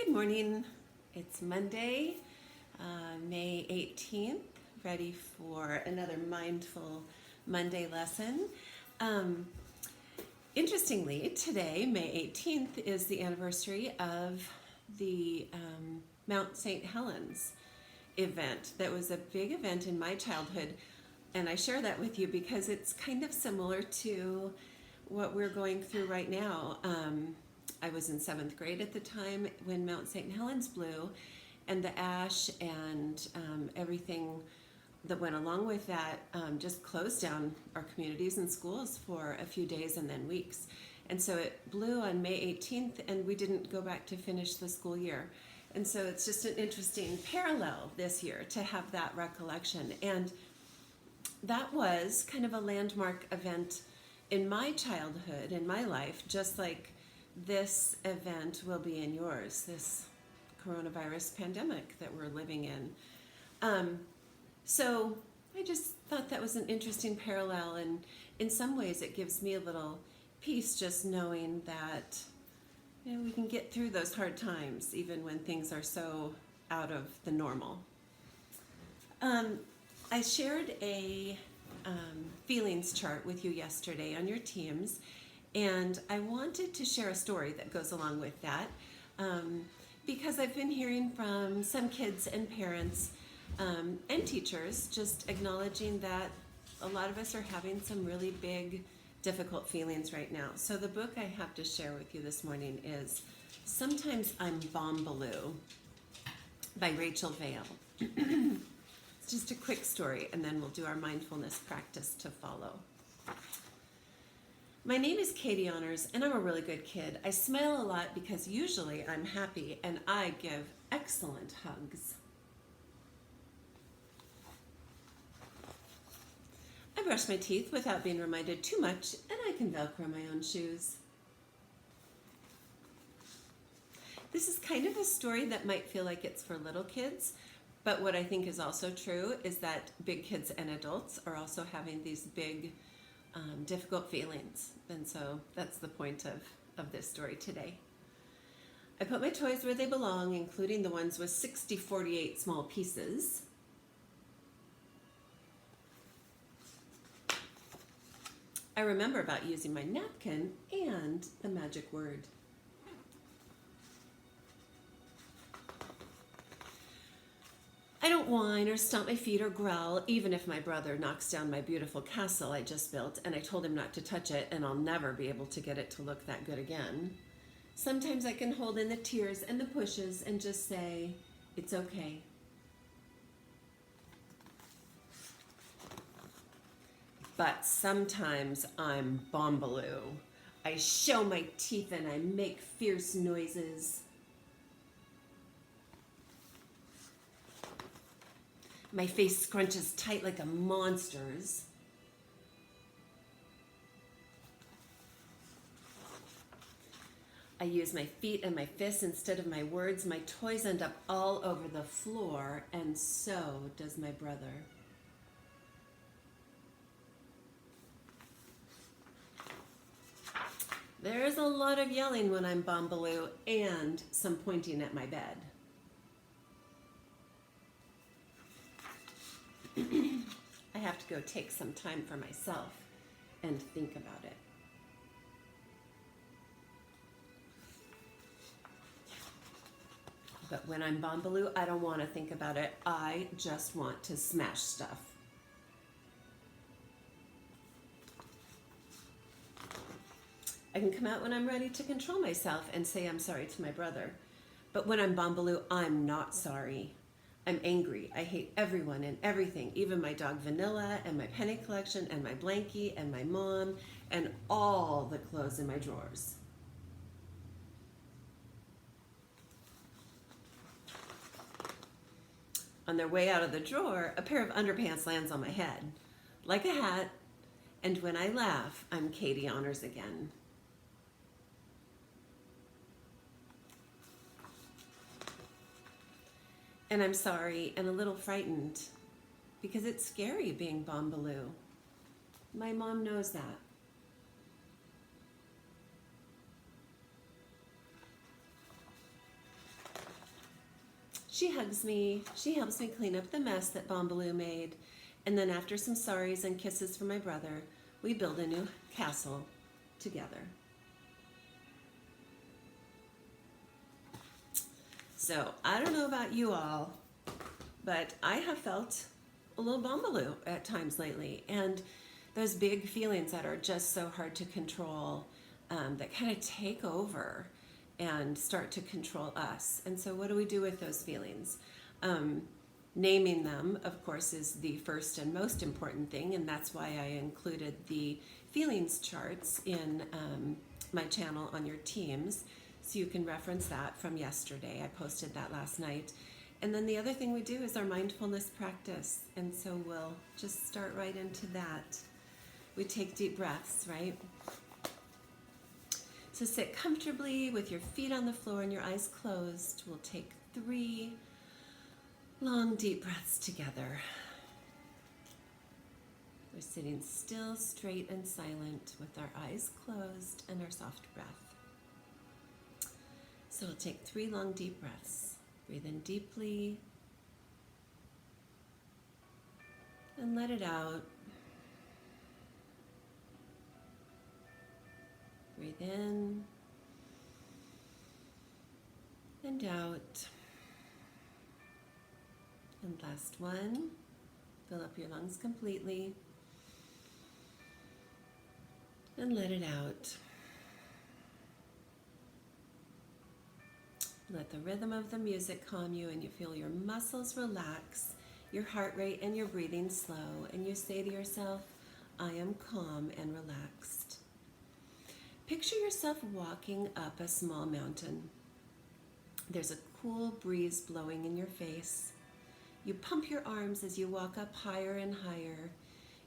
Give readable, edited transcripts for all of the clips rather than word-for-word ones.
Good morning. It's Monday, May 18th, ready for another Mindful Monday lesson. Um, Interestingly, today, May 18th, is the anniversary of the Mount St. Helens event. That was a big event in my childhood, and I share that with you because it's kind of similar to what we're going through right now. I was in seventh grade at the time when Mount St. Helens blew, and the ash and everything that went along with that just closed down our communities and schools for a few days and then weeks. And so it blew on May 18th, and we didn't go back to finish the school year. And so it's just an interesting parallel this year to have that recollection. And that was kind of a landmark event in my childhood, in my life, just like this event will be in yours, this coronavirus pandemic that we're living in. So I just thought that was an interesting parallel, and in some ways it gives me a little peace just knowing that we can get through those hard times even when things are so out of the normal. I shared a feelings chart with you yesterday on your teams, and I wanted to share a story that goes along with that because I've been hearing from some kids and parents and teachers just acknowledging that a lot of us are having some really big, difficult feelings right now. So the book I have to share with you this morning is Sometimes I'm Bombaloo by Rachel Vale. It's just a quick story, and then we'll do our mindfulness practice to follow. My name is Katie Honors, and I'm a really good kid. I smile a lot because usually I'm happy, and I give excellent hugs. I brush my teeth without being reminded too much, and I can Velcro my own shoes. This is kind of a story that might feel like it's for little kids, but what I think is also true is that big kids and adults are also having these big, difficult feelings. And so that's the point of this story today. I put my toys where they belong, including the ones with 60/48 small pieces. I remember about using my napkin and the magic word. I don't whine or stomp my feet or growl, even if my brother knocks down my beautiful castle I just built, and I told him not to touch it, and I'll never be able to get it to look that good again. Sometimes I can hold in the tears and the pushes and just say, it's okay. But sometimes I'm Bombaloo. I show my teeth and I make fierce noises. My face scrunches tight like a monster's. I use my feet and my fists instead of my words. My toys end up all over the floor, and so does my brother. There's a lot of yelling when I'm Bombaloo, and some pointing at my bed. I have to go take some time for myself and think about it. But when I'm Bombaloo, I don't want to think about it. I just want to smash stuff. I can come out when I'm ready to control myself and say I'm sorry to my brother. But when I'm Bombaloo, I'm not sorry. I'm angry. I hate everyone and everything, even my dog Vanilla and my penny collection and my blankie and my mom and all the clothes in my drawers. On their way out of the drawer, a pair of underpants lands on my head, like a hat, and when I laugh, I'm Katie Honors again. And I'm sorry and a little frightened because it's scary being Bombaloo. My mom knows that. She hugs me, she helps me clean up the mess that Bombaloo made, and then after some sorries and kisses from my brother, we build a new castle together. So, I don't know about you all, but I have felt a little Bombaloo at times lately, and those big feelings that are just so hard to control, that kind of take over and start to control us. And so what do we do with those feelings? Naming them, of course, is the first and most important thing, and that's why I included the feelings charts in my channel on your teams, so you can reference that from yesterday. I posted that last night. And then the other thing we do is our mindfulness practice, and so we'll just start right into that. We take deep breaths, right? So sit comfortably with your feet on the floor and your eyes closed. We'll take 3 long deep breaths together. We're sitting still, straight, and silent with our eyes closed and our soft breath. So we'll take 3 long deep breaths. Breathe in deeply and let it out. Breathe in and out. And last one, fill up your lungs completely and let it out. Let the rhythm of the music calm you and you feel your muscles relax, your heart rate and your breathing slow, and you say to yourself, I am calm and relaxed. Picture yourself walking up a small mountain. There's a cool breeze blowing in your face. You pump your arms as you walk up higher and higher.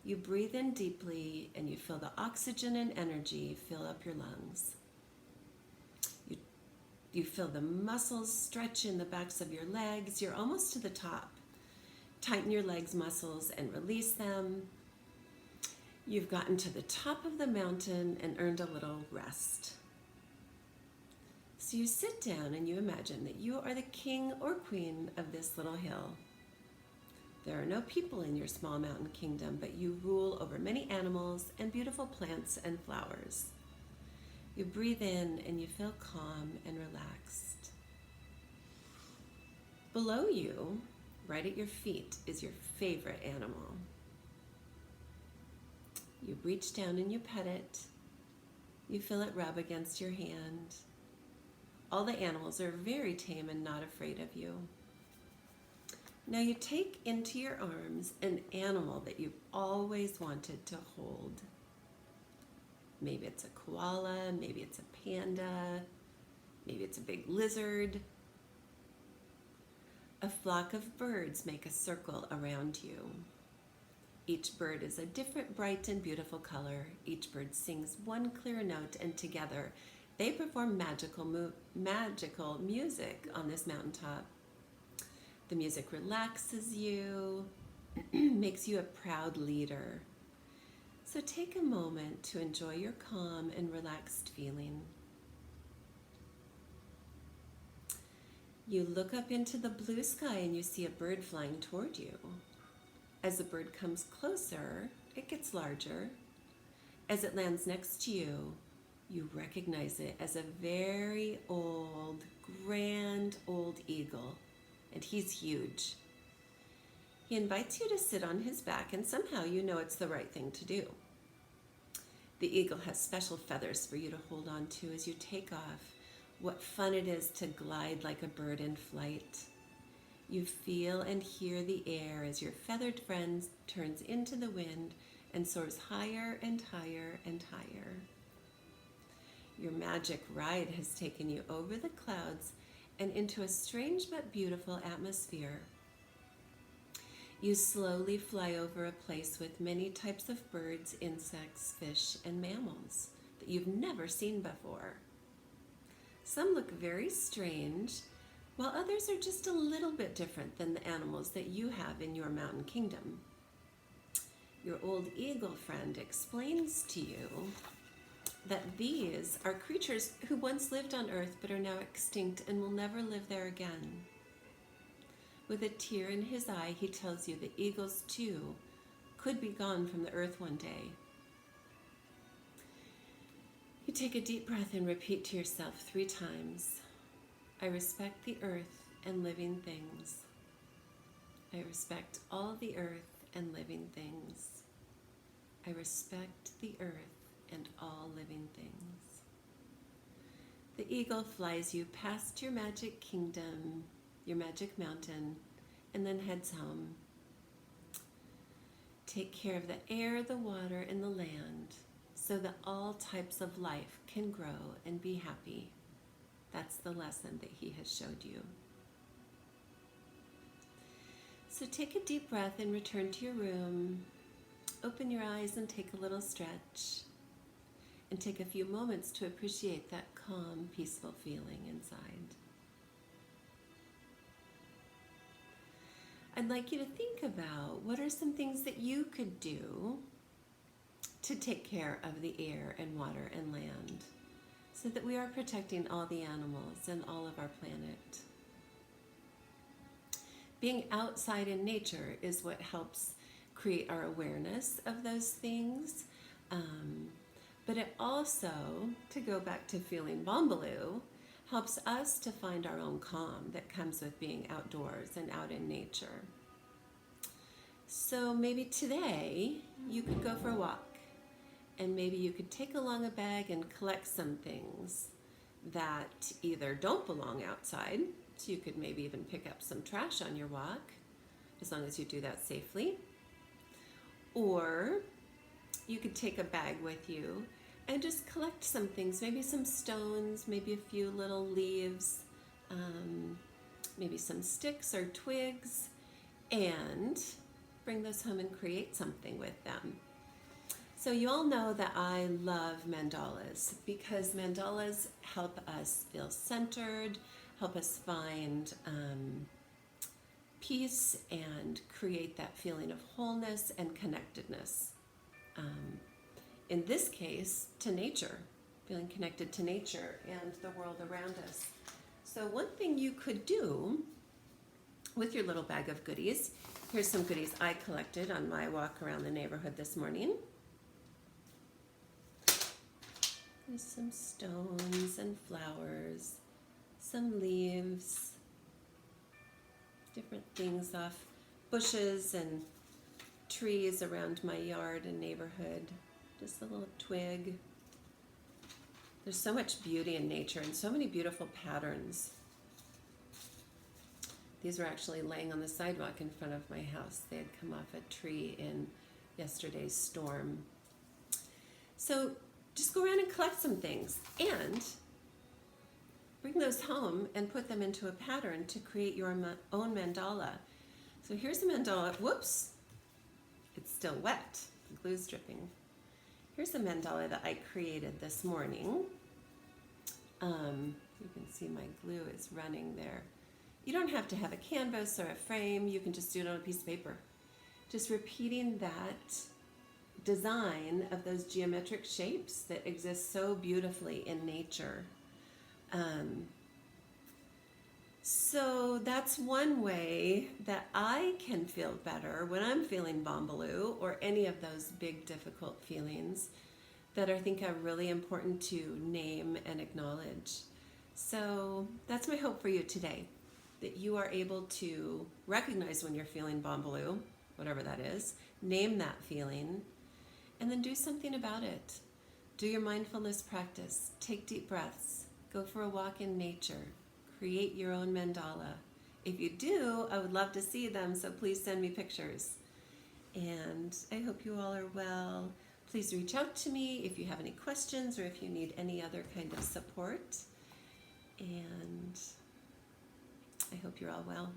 You breathe in deeply and you feel the oxygen and energy fill up your lungs. You feel the muscles stretch in the backs of your legs. You're almost to the top. Tighten your legs muscles and release them. You've gotten to the top of the mountain and earned a little rest. So you sit down and you imagine that you are the king or queen of this little hill. There are no people in your small mountain kingdom, but you rule over many animals and beautiful plants and flowers. You breathe in and you feel calm and relaxed. Below you, right at your feet, is your favorite animal. You reach down and you pet it. You feel it rub against your hand. All the animals are very tame and not afraid of you. Now you take into your arms an animal that you've always wanted to hold. Maybe it's a koala, maybe it's a panda, maybe it's a big lizard. A flock of birds make a circle around you. Each bird is a different bright and beautiful color. Each bird sings one clear note, and together they perform magical music on this mountaintop. The music relaxes you, makes you a proud leader. So take a moment to enjoy your calm and relaxed feeling. You look up into the blue sky and you see a bird flying toward you. As the bird comes closer, it gets larger. As it lands next to you, you recognize it as a very old, grand old eagle, and he's huge. He invites you to sit on his back, and somehow you know it's the right thing to do. The eagle has special feathers for you to hold on to as you take off. What fun it is to glide like a bird in flight. You feel and hear the air as your feathered friend turns into the wind and soars higher and higher and higher. Your magic ride has taken you over the clouds and into a strange but beautiful atmosphere. You slowly fly over a place with many types of birds, insects, fish, and mammals that you've never seen before. Some look very strange, while others are just a little bit different than the animals that you have in your mountain kingdom. Your old eagle friend explains to you that these are creatures who once lived on Earth but are now extinct and will never live there again. With a tear in his eye, he tells you the eagles too could be gone from the earth one day. You take a deep breath and repeat to yourself 3 times, I respect the earth and living things. I respect all the earth and living things. I respect the earth and all living things. The eagle flies you past your magic kingdom, your magic mountain, and then heads home. Take care of the air, the water, and the land so that all types of life can grow and be happy. That's the lesson that he has showed you. So take a deep breath and return to your room. Open your eyes and take a little stretch. And take a few moments to appreciate that calm, peaceful feeling inside. I'd like you to think about what are some things that you could do to take care of the air and water and land so that we are protecting all the animals and all of our planet. Being outside in nature is what helps create our awareness of those things. But it also, to go back to feeling Bambaloo, helps us to find our own calm that comes with being outdoors and out in nature. So maybe today you could go for a walk, and maybe you could take along a bag and collect some things that either don't belong outside, so you could maybe even pick up some trash on your walk, as long as you do that safely. Or you could take a bag with you and just collect some things, maybe some stones, maybe a few little leaves, maybe some sticks or twigs, and bring those home and create something with them. So you all know that I love mandalas because mandalas help us feel centered, help us find peace and create that feeling of wholeness and connectedness. In this case, to nature, feeling connected to nature and the world around us. So one thing you could do with your little bag of goodies, here's some goodies I collected on my walk around the neighborhood this morning. There's some stones and flowers, some leaves, different things off bushes and trees around my yard and neighborhood. Just a little twig. There's so much beauty in nature and so many beautiful patterns. These were actually laying on the sidewalk in front of my house. They had come off a tree in yesterday's storm. So just go around and collect some things and bring those home and put them into a pattern to create your own mandala. So here's a mandala. Whoops, it's still wet. The glue's dripping. Here's a mandala that I created this morning. You can see my glue is running there. You don't have to have a canvas or a frame. You can just do it on a piece of paper. Just repeating that design of those geometric shapes that exist so beautifully in nature. So that's one way that I can feel better when I'm feeling Bambaloo or any of those big difficult feelings that I think are really important to name and acknowledge. So that's my hope for you today, that you are able to recognize when you're feeling Bambaloo, whatever that is, name that feeling, and then do something about it. Do your mindfulness practice, take deep breaths, go for a walk in nature, create your own mandala. If you do, I would love to see them, so please send me pictures. And I hope you all are well. Please reach out to me if you have any questions or if you need any other kind of support. And I hope you're all well.